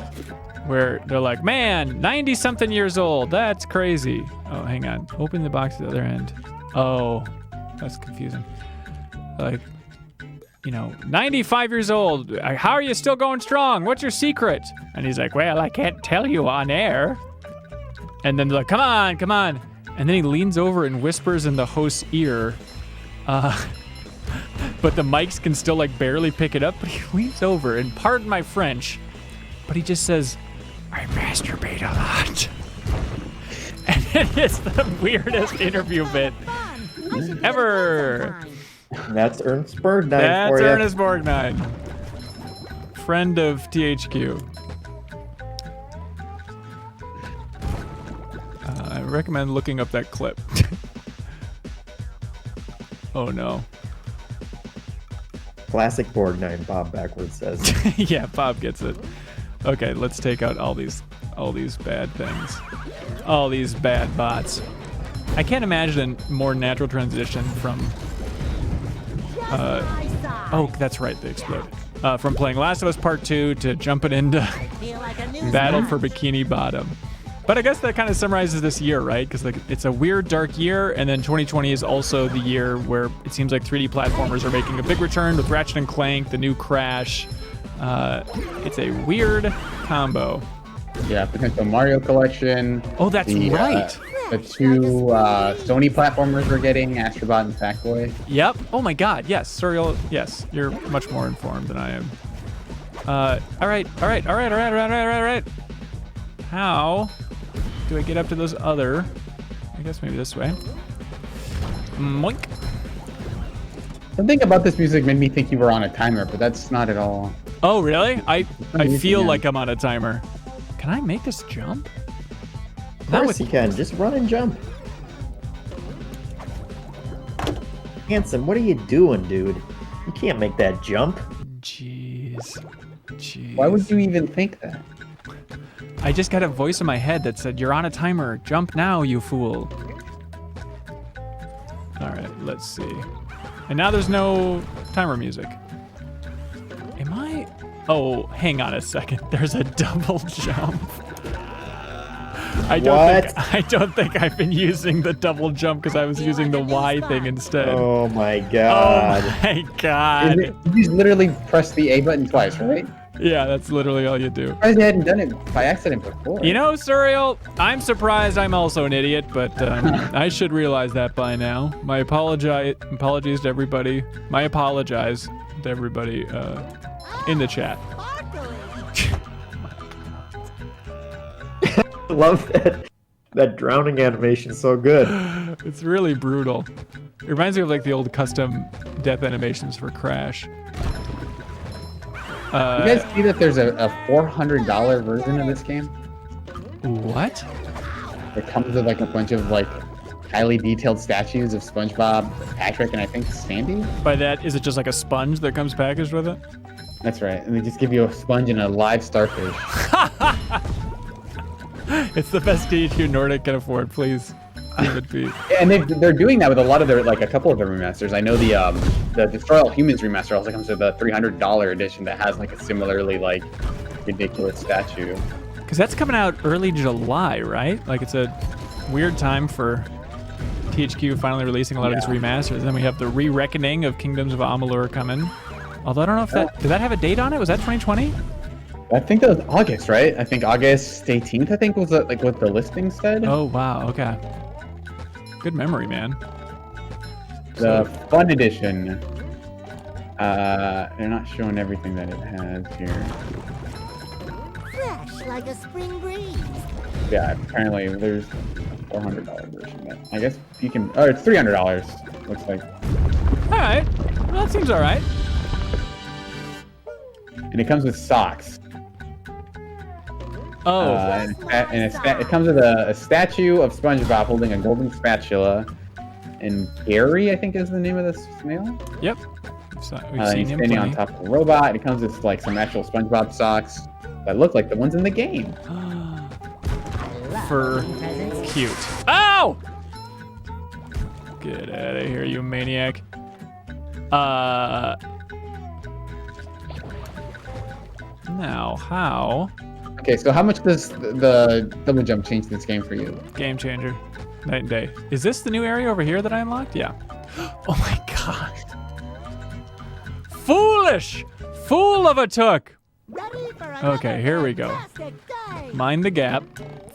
Where they're like, man, 90-something years old. That's crazy. Oh, hang on. Open the box at the other end. Oh, that's confusing. Like, 95 years old. How are you still going strong? What's your secret? And he's like, well, I can't tell you on air. And then they're like, come on. And then he leans over and whispers in the host's ear. But the mics can still like barely pick it up. But he leans over and pardon my French, but he just says, I masturbate a lot. And it is the weirdest interview bit ever. That's Ernest Borgnine That's for you. Ernest Borgnine, friend of THQ. I recommend looking up that clip. Oh no. Classic Borgnine, Bob backwards says. Yeah, Bob gets it. Okay, let's take out all these bad things. All these bad bots. I can't imagine a more natural transition from oh, that's right, they exploded. from playing Last of Us Part 2 to jumping into Feel like a new Battle for Bikini Bottom. But I guess that kind of summarizes this year, right? Because like it's a weird, dark year, and then 2020 is also the year where it seems like 3D platformers are making a big return with Ratchet and Clank, the new Crash. It's a weird combo. Yeah, potential Mario collection. Oh, that's right. The two Sony platformers we're getting, Astrobot and Sackboy. Yep. Oh my God. Yes, Surreal. Yes, you're much more informed than I am. All right. How do I get up to those other? I guess maybe this way. Moink. Something about this music made me think you were on a timer, but that's not at all. Oh, really? I feel yeah. like I'm on a timer. Can I make this jump? Of course you can. Just run and jump. Hanson, what are you doing, dude? You can't make that jump. Jeez. Why would you even think that? I just got a voice in my head that said, "You're on a timer. Jump now, you fool." All right, let's see. And now there's no timer music. Am I? Oh, hang on a second. There's a double jump. I don't think I've been using the double jump because I was using the Y thing instead. Oh my god. Oh my god. You literally press the A button twice, right? Yeah, that's literally all you do. I hadn't done it by accident before. You know, Surreal, I'm surprised I'm also an idiot, but I should realize that by now. My apologies to everybody. My apologize to everybody in the chat. I love that drowning animation, so good. It's really brutal. It reminds me of like the old custom death animations for Crash. You guys see that there's a $400 version of this game? What? It comes with like a bunch of like highly detailed statues of SpongeBob, Patrick, and I think Sandy. By that, is it just like a sponge that comes packaged with it? That's right. And they just give you a sponge and a live starfish. It's the best DQ Nordic can afford, please. Give it be. Yeah, and they're doing that with a lot of their, like a couple of their remasters. I know the Destroy All Humans remaster also comes with a $300 edition that has like a similarly like ridiculous statue. Because that's coming out early July, right? Like it's a weird time for THQ finally releasing a lot of these remasters. And then we have the re-reckoning of Kingdoms of Amalur coming. Although I don't know if did that have a date on it? Was that 2020? I think that was August, right? I think August 18th, I think was like what the listing said. Oh, wow. Okay. Good memory, man. The Fun Edition. They're not showing everything that it has here. Fresh like a spring breeze. Yeah, apparently there's a $400 version. But I guess you can. Oh, it's $300. Looks like. All right. Well, that seems all right. And it comes with socks. Oh. It comes with a statue of SpongeBob holding a golden spatula. And Gary, I think, is the name of this snail. Yep. We've seen he's him standing on plenty. top of a robot. It comes with like some actual SpongeBob socks that look like the ones in the game. For cute. Ow! Get out of here, you maniac. Now, how? Okay, so how much does the double jump change this game for you? Game changer. Night and day. Is this the new area over here that I unlocked? Yeah. Oh my god. Foolish! Fool of a took! Okay, here we go. Mind the gap.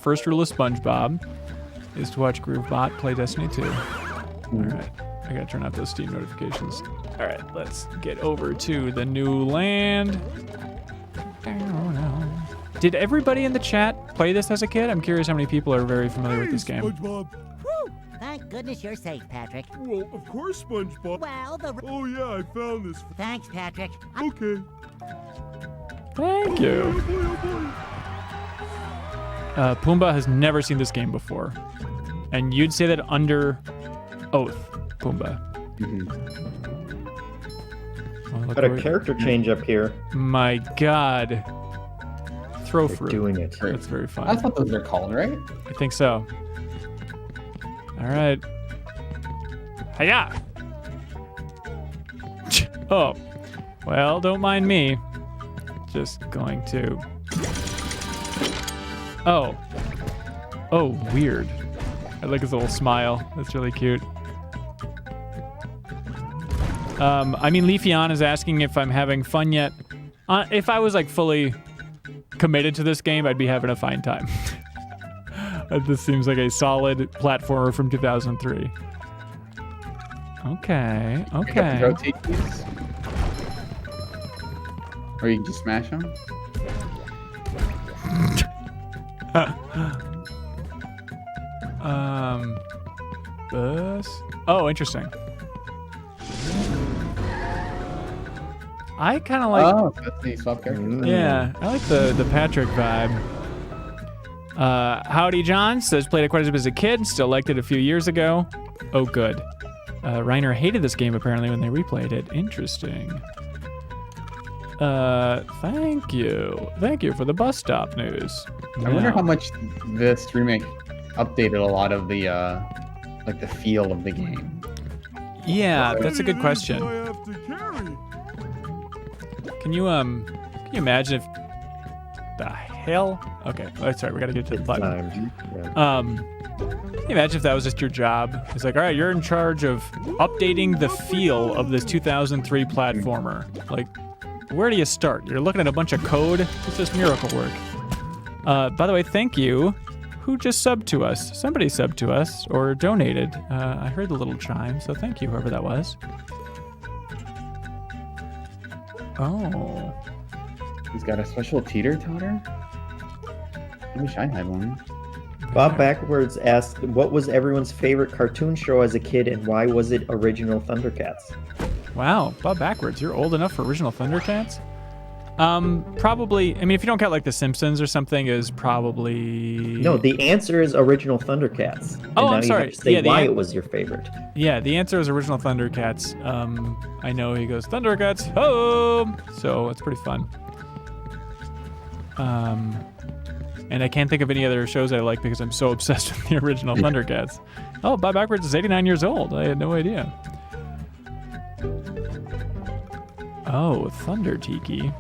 First rule of SpongeBob is to watch Groovebot play Destiny 2. Alright. I gotta turn off those Steam notifications. Alright, let's get over to the new land. Did everybody in the chat play this as a kid? I'm curious how many people are very familiar with this game. SpongeBob. Whew. Thank goodness you're safe, Patrick. Well, of course, SpongeBob. Well, Oh yeah, I found this. Thanks, Patrick. Okay. Thank you. Oh boy, oh boy. Pumbaa has never seen this game before. And you'd say that under oath, Pumbaa. Oh, look Got a where- character change up here. My god. Throw They're fruit. doing it. That's very fun. That's what those are called, right? I think so. All right. Hiya! Oh. Well, don't mind me. Just going to... Oh. Oh, weird. I like his little smile. That's really cute. I mean, Leafeon is asking if I'm having fun yet. If I was like fully committed to this game, I'd be having a fine time. This seems like a solid platformer from 2003. Okay, okay. Rotate these. Or you can just smash them. This. Oh, interesting. I kind of like. Oh, that's the swap character. Yeah, I like the Patrick vibe. Howdy John says played it quite a bit as a kid, still liked it a few years ago. Oh, good. Reiner hated this game apparently when they replayed it. Interesting. Thank you. Thank you for the bus stop news. I wonder how much this remake updated a lot of the like the feel of the game. Yeah, that's a good question. Can you imagine if the hell? Okay, that's right. We gotta get to the button. Can you imagine if that was just your job? It's like, all right, you're in charge of updating the feel of this 2003 platformer. Like, where do you start? You're looking at a bunch of code. It's just miracle work. By the way, thank you. Who just subbed to us? Somebody subbed to us or donated. I heard the little chime, so thank you, whoever that was. Oh. He's got a special teeter-totter? I wish I had one. Bob Backwards asked, what was everyone's favorite cartoon show as a kid and why was it original Thundercats? Wow, Bob Backwards, you're old enough for original Thundercats? Probably, I mean, if you don't count like The Simpsons or something, is probably... No, the answer is original Thundercats. And Oh, now I'm sorry. You have to say Yeah, why it was your favorite. Yeah, the answer is original Thundercats. I know he goes, Thundercats home! So it's pretty fun. And I can't think of any other shows I like because I'm so obsessed with the original Thundercats. Oh, Bob Backwards is 89 years old. I had no idea. Oh, Thunder Tiki.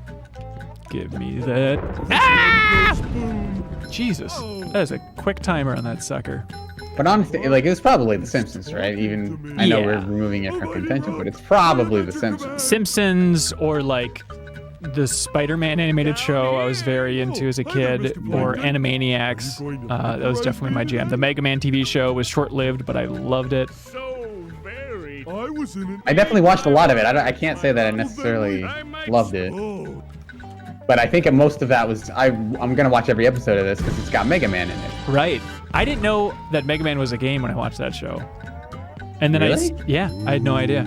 Give me that. Ah! Jesus, that is a quick timer on that sucker. But honestly, like, it was probably The Simpsons, right? Even, I know we're removing it from contention, but it's probably The Simpsons. Simpsons or like the Spider-Man animated show I was very into as a kid, or Animaniacs. That was definitely my jam. The Mega Man TV show was short-lived, but I loved it. I definitely watched a lot of it. I can't say that I necessarily loved it. But I think most of that was, I'm going to watch every episode of this because it's got Mega Man in it. Right. I didn't know that Mega Man was a game when I watched that show. And then Really? I had no idea.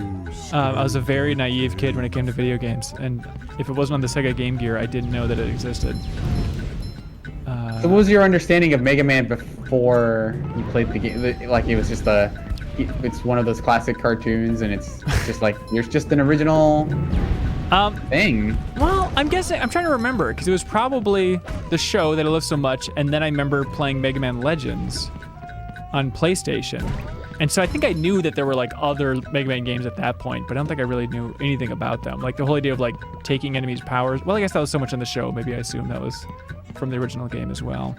I was a very naive kid when it came to video games. And if it wasn't on the Sega Game Gear, I didn't know that it existed. So what was your understanding of Mega Man before you played the game? Like, it was just it's one of those classic cartoons and it's just like, there's just an original thing. Well, I'm trying to remember, because it was probably the show that I loved so much, and then I remember playing Mega Man Legends on PlayStation. And so I think I knew that there were like other Mega Man games at that point, but I don't think I really knew anything about them. Like the whole idea of like taking enemies' powers. Well, I guess that was so much on the show. Maybe I assume that was from the original game as well.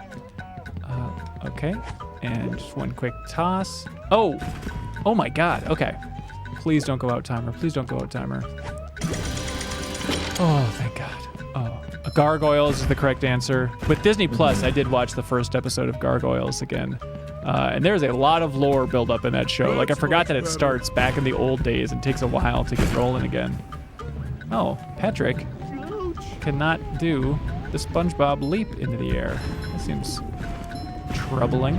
Okay, and just one quick toss. Oh my God, okay. Please don't go out, timer. Please don't go out, timer. Oh, thank God. Oh, Gargoyles is the correct answer. With Disney Plus, I did watch the first episode of Gargoyles again. And there's a lot of lore build up in that show. Like, I forgot that it starts back in the old days and takes a while to get rolling again. Oh, Patrick cannot do the SpongeBob leap into the air. That seems troubling.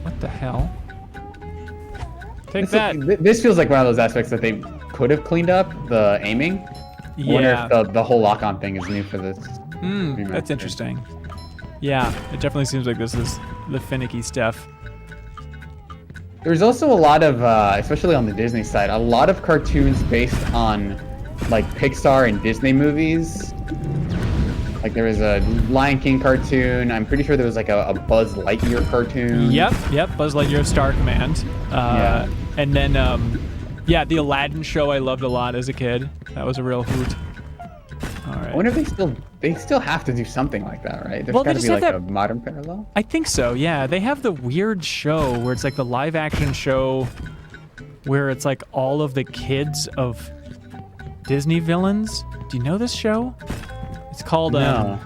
What the hell? Take that. This feels like one of those aspects that they could have cleaned up, the aiming. I wonder if the whole lock-on thing is new for this. That's interesting. Yeah, it definitely seems like this is the finicky stuff. There's also a lot of, especially on the Disney side, a lot of cartoons based on like Pixar and Disney movies. Like there was a Lion King cartoon. I'm pretty sure there was like a Buzz Lightyear cartoon. Yep. Buzz Lightyear Star Command. Yeah. And then Yeah, the Aladdin show I loved a lot as a kid. That was a real hoot. All right. I wonder if they still have to do something like that, right? There's Well, they got to just be have like that- a modern parallel. I think so, yeah. They have the weird show where it's like the live action show where it's like all of the kids of Disney villains. Do you know this show? It's called No.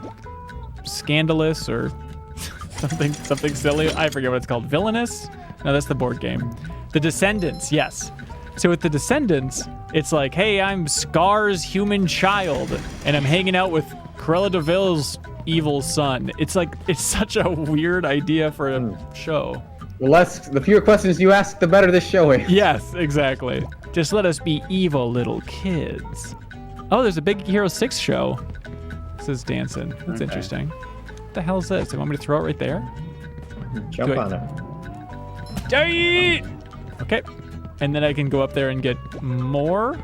Scandalous or something silly. I forget what it's called. Villainous? No, that's the board game. The Descendants, yes. So with The Descendants, it's like, hey, I'm Scar's human child, and I'm hanging out with Cruella de Vil's evil son. It's like, it's such a weird idea for a show. The fewer questions you ask, the better this show is. Yes, exactly. Just let us be evil little kids. Oh, there's a Big Hero 6 show. This is dancing. That's interesting. What the hell is this? You want me to throw it right there? Jump on it. Die! Okay. And then I can go up there and get more.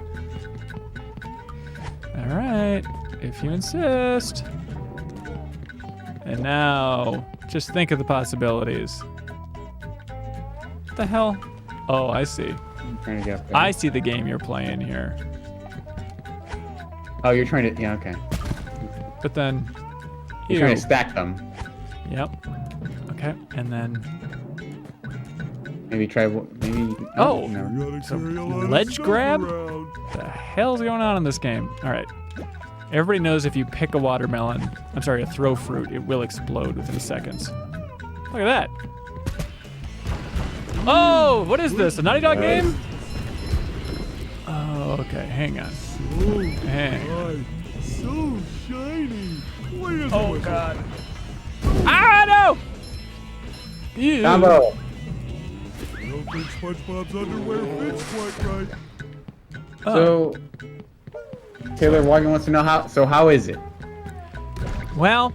All right, if you insist. And now, just think of the possibilities. What the hell? Oh, I see. I'm trying to get up there. I see the game you're playing here. Oh, you're trying to. Yeah, okay. But then, You're trying to stack them. Yep. Okay, and then. Maybe try. Maybe. Oh. No. Ledge grab? What the hell's going on in this game? All right. Everybody knows if you pick a watermelon, I'm sorry, a throw fruit, it will explode within seconds. Look at that. Oh, what is this? A Naughty Dog game? Oh, okay. Hang on. Hang on. So shiny. Wait a Oh, God. Ah, no! Ew. Combo. I don't think SpongeBob's underwear fits quite right. So, Taylor Wagon wants to know how is it? Well,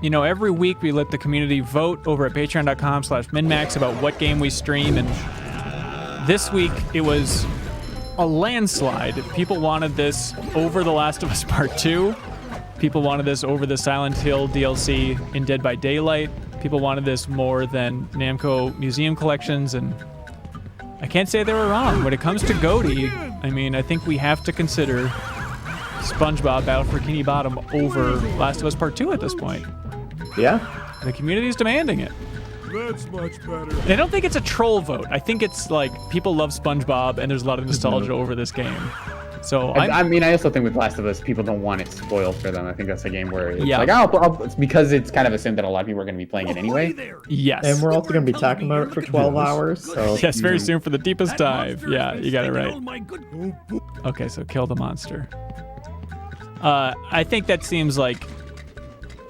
you know, every week we let the community vote over at patreon.com/MinnMax about what game we stream, and this week it was a landslide. People wanted this over The Last of Us Part 2. People wanted this over the Silent Hill DLC in Dead by Daylight. People wanted this more than Namco Museum Collections, and I can't say they were wrong. When it comes to GOTY, I mean, I think we have to consider SpongeBob Battle for Bikini Bottom over Last of Us Part 2 at this point. Yeah. The community is demanding it. That's much better. And I don't think it's a troll vote. I think it's like people love SpongeBob and there's a lot of nostalgia over this game. So I mean, I also think with Last of Us, people don't want it spoiled for them. I think that's a game where it's Yeah. like, it's because it's kind of assumed that a lot of people are going to be playing it anyway. Yes. And we're also going to be talking about it for 12 hours, so... Yes, very soon for the deepest dive. Yeah, you got it right. Okay, so kill the monster. I think that seems like...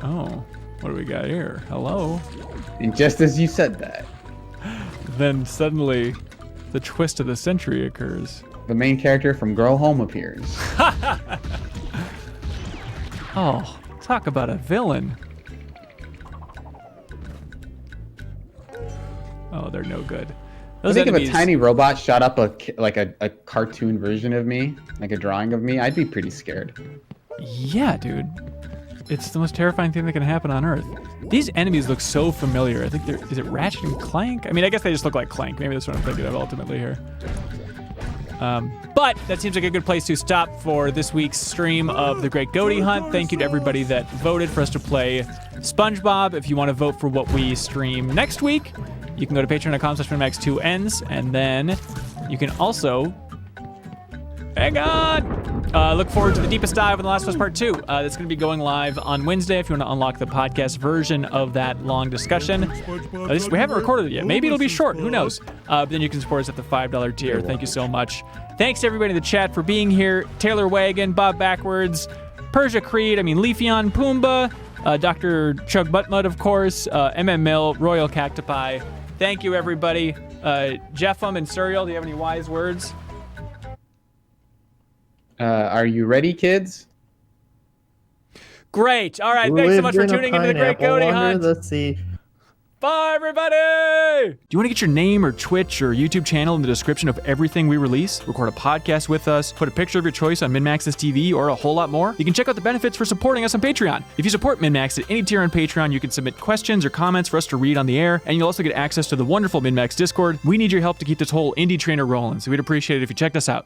Oh, what do we got here? Hello? And just as you said that, Then suddenly, the twist of the century occurs. the main character from Girl Home appears. Oh, talk about a villain. Oh, they're no good. I Those think enemies, if a tiny robot shot up a cartoon version of me, like a drawing of me, I'd be pretty scared. Yeah, dude. It's the most terrifying thing that can happen on Earth. These enemies look so familiar. I think they're... Is it Ratchet and Clank? I mean, I guess they just look like Clank. Maybe that's what I'm thinking of ultimately here. But that seems like a good place to stop for this week's stream of the Great GOTY Hunt. Thank you to everybody that voted for us to play SpongeBob. If you want to vote for what we stream next week, you can go to patreon.com/MinnMax2ends, and then you can also... Hang on! Look forward to the deepest dive on The Last of Us Part 2. That's going to be going live on Wednesday if you want to unlock the podcast version of that long discussion. At least we haven't recorded it yet. Maybe it'll be short. Who knows? But then you can support us at the $5 tier. Thank you so much. Thanks to everybody in the chat for being here. Taylor Wagon, Bob Backwards, Persia Creed, Leafeon Pumbaa, Dr. Chug Buttmud, of course, MM Mill, Royal Cactipi. Thank you, everybody. Jeffum and Suriel, do you have any wise words? Are you ready, kids? Great. All right. Thanks so much for tuning into the Great GOTY Hunt. Let's see. Bye, everybody! Do you want to get your name or Twitch or YouTube channel in the description of everything we release? Record a podcast with us, put a picture of your choice on MinnMax's TV, or a whole lot more? You can check out the benefits for supporting us on Patreon. If you support MinnMax at any tier on Patreon, you can submit questions or comments for us to read on the air, and you'll also get access to the wonderful MinnMax Discord. We need your help to keep this whole indie trainer rolling, so we'd appreciate it if you checked us out.